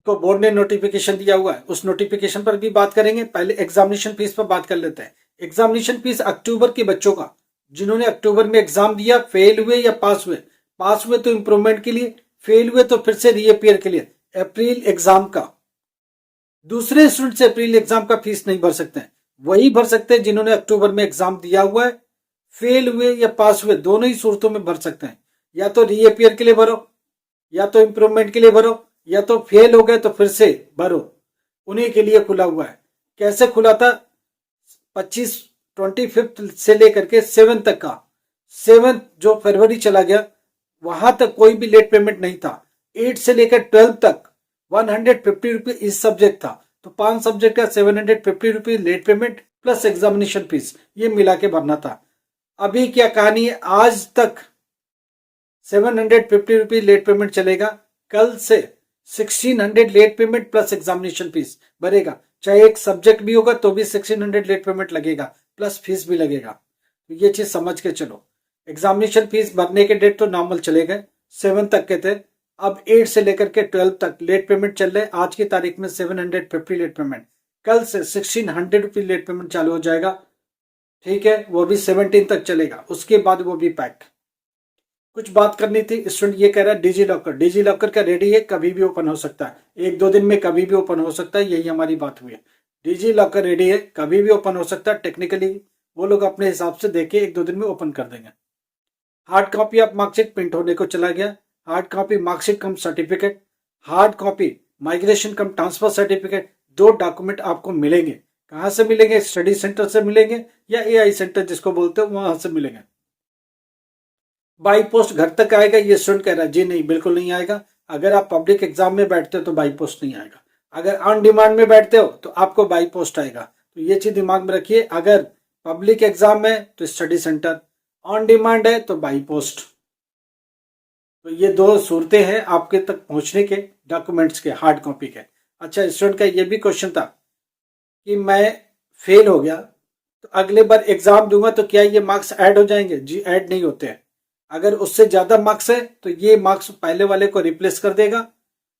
को बोर्ड ने नोटिफिकेशन दिया हुआ है, उस नोटिफिकेशन पर भी बात करेंगे। पहले एग्जामिनेशन फीस पर बात कर लेते हैं। एग्जामिनेशन फीस अक्टूबर के बच्चों का, जिन्होंने अक्टूबर में एग्जाम दिया, फेल हुए या पास हुए तो इंप्रूवमेंट के लिए, फेल हुए तो फिर से रीअपियर के लिए, अप्रैल एग्जाम का। दूसरे स्टूडेंट से अप्रैल एग्जाम का फीस नहीं भर सकते हैं, वही भर सकते हैं जिन्होंने अक्टूबर में एग्जाम दिया हुआ है, फेल हुए या पास हुए, दोनों ही सूरतों में भर सकते हैं। या तो रीअपियर के लिए भरो, या तो इंप्रूवमेंट के लिए भरो, या तो फेल हो गए तो फिर से भरो। उन्हीं के लिए खुला हुआ है। कैसे खुला था? 25 से लेकर के 7 तक का, 7 जो फरवरी चला गया वहां तक कोई भी लेट पेमेंट नहीं था। 8 से लेकर 12 तक 150 रुपीज इस सब्जेक्ट था, तो 5 सब्जेक्ट का 750 rupees late payment plus examination fees, ये मिला के भरना था। अभी क्या कहानी है? आज तक 750 रुपीज लेट पेमेंट चलेगा, कल से 1600 late payment plus examination fees भरेगा। चाहे एक सब्जेक्ट भी होगा तो भी 1600 लेट पेमेंट लगेगा, प्लस फीस भी लगेगा। तो ये चीज समझ के चलो। एग्जामिनेशन फीस भरने के डेट तो नॉर्मल चले गए, 7 तक के थे। अब 8 से लेकर के 12 तक लेट पेमेंट चल रहे। आज की तारीख में 750 लेट पेमेंट, कल से 1600 रुपीज लेट पेमेंट चालू हो जाएगा। ठीक है, वो भी 17 तक चलेगा, उसके बाद वो भी पैक। कुछ बात करनी थी। स्टूडेंट ये कह रहा है डिजी लॉकर का रेडी है, कभी भी ओपन हो सकता है, 1-2 दिन में कभी भी ओपन हो सकता है, यही हमारी बात हुई है। डिजी लॉकर रेडी है, कभी भी ओपन हो सकता है। टेक्निकली वो लोग अपने हिसाब से देके 1-2 दिन में ओपन कर देंगे। Hard copy of marksheet print होने को चला गया। हार्ड कॉपी मार्कशीट कम सर्टिफिकेट, हार्ड कॉपी माइग्रेशन कम ट्रांसफर सर्टिफिकेट, 2 डॉक्यूमेंट आपको मिलेंगे। कहाँ से मिलेंगे? स्टडी सेंटर से मिलेंगे या एआई सेंटर जिसको बोलते हो वहां से मिलेंगे। बाई पोस्ट घर तक आएगा? ये स्टूडेंट कह रहा है जी नहीं, बिल्कुल नहीं आएगा। अगर आप पब्लिक एग्जाम में बैठते हो तो बाई पोस्ट नहीं आएगा। अगर ऑन डिमांड में बैठते हो तो आपको बाई पोस्ट आएगा। तो ये चीज दिमाग में रखिए, अगर पब्लिक एग्जाम है तो स्टडी सेंटर, ऑन डिमांड है तो बाई पोस्ट। तो ये 2 सूरतें हैं आपके तक पहुंचने के डॉक्यूमेंट्स के, हार्ड कॉपी के। अच्छा, स्टूडेंट का ये भी क्वेश्चन था कि मैं फेल हो गया तो अगले बार एग्जाम दूंगा तो क्या ये मार्क्स ऐड हो जाएंगे? जी ऐड नहीं होते हैं। अगर उससे ज्यादा मार्क्स है तो ये मार्क्स पहले वाले को रिप्लेस कर देगा।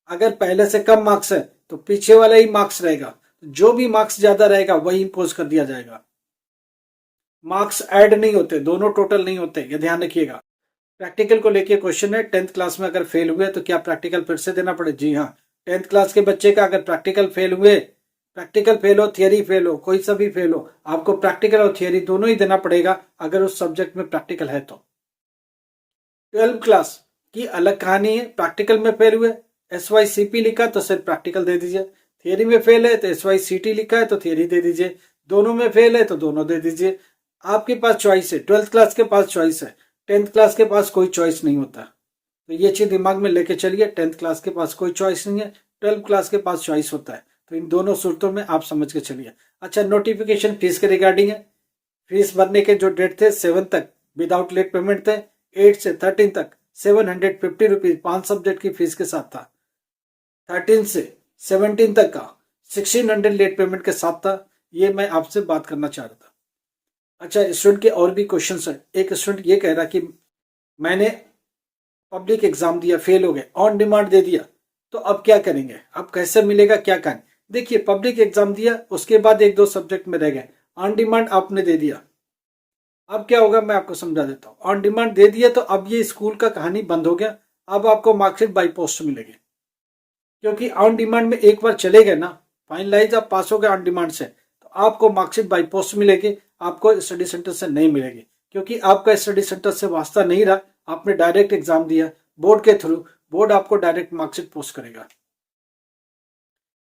अगर पहले से कम मार्क्स है तो पीछे वाला ही मार्क्स रहेगा। जो भी मार्क्स ज्यादा रहेगा वही इंपोज कर दिया जाएगा। मार्क्स ऐड नहीं होते, दोनों टोटल नहीं होते, ये ध्यान रखिएगा। प्रैक्टिकल को लेके क्वेश्चन है, 10th क्लास में अगर फेल हुए तो क्या प्रैक्टिकल फिर से देना पड़े? जी हाँ, 10th क्लास के बच्चे का अगर प्रैक्टिकल फेल हुए, प्रैक्टिकल फेल हो, थियरी फेल हो, कोई सा भी फेल हो, आपको प्रैक्टिकल और थियरी दोनों ही देना पड़ेगा अगर उस सब्जेक्ट में प्रैक्टिकल है तो। 12th क्लास की अलग कहानी है। प्रैक्टिकल में फेल हुए, SYCP लिखा तो सिर्फ प्रैक्टिकल दे दीजिए। थियरी में फेल है तो SYCT लिखा है तो थियरी दे दीजिए। दोनों में फेल है तो दोनों दे दीजिए। आपके पास चॉइस है, 12th क्लास के पास चॉइस है, 10th क्लास के पास कोई चॉइस नहीं होता। तो ये चीज दिमाग में लेके चलिए, 10th क्लास के पास कोई चॉइस नहीं है, 12th क्लास के पास चॉइस होता है। तो इन दोनों सूरतों में आप समझ के चलिए। अच्छा, नोटिफिकेशन फीस के रिगार्डिंग है। फीस भरने के जो डेट थे 7 तक विदाउट लेट पेमेंट थे, 8 से 13 तक 750 रुपीज 5 सब्जेक्ट की फीस के साथ था। 13 से 17 तक का 1600 लेट पेमेंट के साथ था। ये मैं आपसे बात करना चाह रहा था। अच्छा, स्टूडेंट के और भी क्वेश्चंस है। एक स्टूडेंट ये कह रहा कि मैंने पब्लिक एग्जाम दिया, फेल हो गए, ऑन डिमांड दे दिया, तो अब क्या करेंगे? अब कैसे मिलेगा, क्या करें? देखिए, पब्लिक एग्जाम दिया, उसके बाद 1-2 सब्जेक्ट में रह गए, ऑन डिमांड आपने दे दिया, अब क्या होगा मैं आपको समझा देता हूँ। ऑन डिमांड दे दिया तो अब ये स्कूल का कहानी बंद हो गया। अब आपको मार्कशीट बाई पोस्ट मिलेगी, क्योंकि ऑन डिमांड में एक बार चले गए ना, फाइनलाइज आप पास हो गए ऑन डिमांड से, तो आपको मार्कशीट बाई पोस्ट मिलेगी, आपको स्टडी सेंटर से नहीं मिलेगी, क्योंकि आपका स्टडी सेंटर से वास्ता नहीं रहा, आपने डायरेक्ट एग्जाम दिया बोर्ड के थ्रू, बोर्ड आपको डायरेक्ट मार्कशीट पोस्ट करेगा।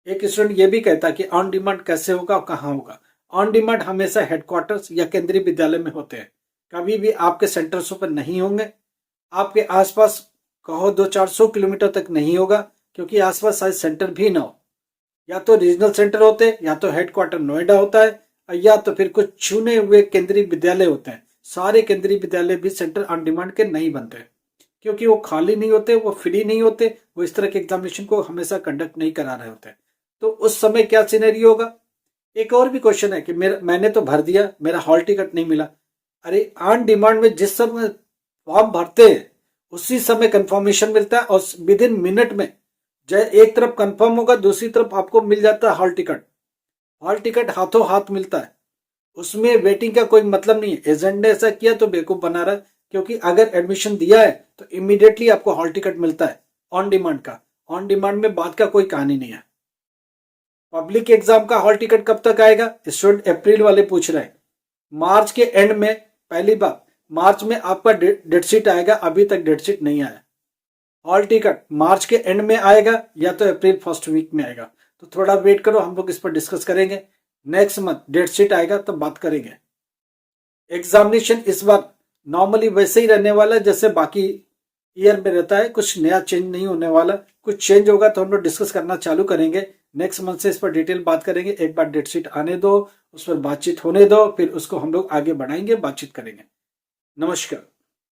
एक स्टूडेंट ये भी कहता है कि ऑन डिमांड कैसे होगा और कहाँ होगा? ऑन डिमांड हमेशा हेडक्वार्टर्स या केंद्रीय विद्यालय में होते हैं, कभी भी आपके सेंटर्सों पर नहीं होंगे। आपके आसपास कहो 200-400 किलोमीटर तक नहीं होगा, क्योंकि आसपास शायद सेंटर भी ना हो। या तो रीजनल सेंटर होते हैं, या तो हेडक्वार्टर नोएडा होता है, या तो फिर कुछ चुने हुए केंद्रीय विद्यालय होते हैं। सारे केंद्रीय विद्यालय भी सेंटर ऑन डिमांड के नहीं बनते, क्योंकि वो खाली नहीं होते, वो फ्री नहीं होते, वो इस तरह के एग्जामिनेशन को हमेशा कंडक्ट नहीं करा रहे होते। तो उस समय क्या सिनेरियो होगा? एक और भी क्वेश्चन है कि मैंने तो भर दिया, मेरा हॉल टिकट नहीं मिला। अरे, ऑन डिमांड में जिस समय फॉर्म भरते हैं उसी समय कंफर्मेशन मिलता है, और विद इन मिनट में एक तरफ कंफर्म होगा, दूसरी तरफ आपको मिल जाता है हॉल टिकट। हॉल टिकट हाथों हाथ मिलता है, उसमें वेटिंग का कोई मतलब नहीं है। एजेंट ने ऐसा किया तो बेवकूफ बना रहा है, क्योंकि अगर एडमिशन दिया है तो इमीडिएटली आपको हॉल टिकट मिलता है ऑन डिमांड का। ऑन डिमांड में बात का कोई कहानी नहीं है। पब्लिक एग्जाम का हॉल टिकट कब तक आएगा? स्टूडेंट अप्रैल वाले पूछ रहे हैं। मार्च के एंड में, पहली बात, मार्च में आपका डेट शीट आएगा, अभी तक डेट शीट नहीं आया। हॉल टिकट मार्च के एंड में आएगा या तो अप्रैल फर्स्ट वीक में आएगा, तो थोड़ा वेट करो, हम लोग इस पर डिस्कस करेंगे। नेक्स्ट मंथ डेट शीट आएगा तो बात करेंगे। एग्जामिनेशन इस बार नॉर्मली वैसे ही रहने वाला है जैसे बाकी ईयर में रहता है, कुछ नया चेंज नहीं होने वाला। कुछ चेंज होगा तो हम लोग डिस्कस करना चालू करेंगे। नेक्स्ट मंथ से इस पर डिटेल बात करेंगे। एक बार डेट शीट आने दो, उस पर बातचीत होने दो, फिर उसको हम लोग आगे बढ़ाएंगे, बातचीत करेंगे। नमस्कार।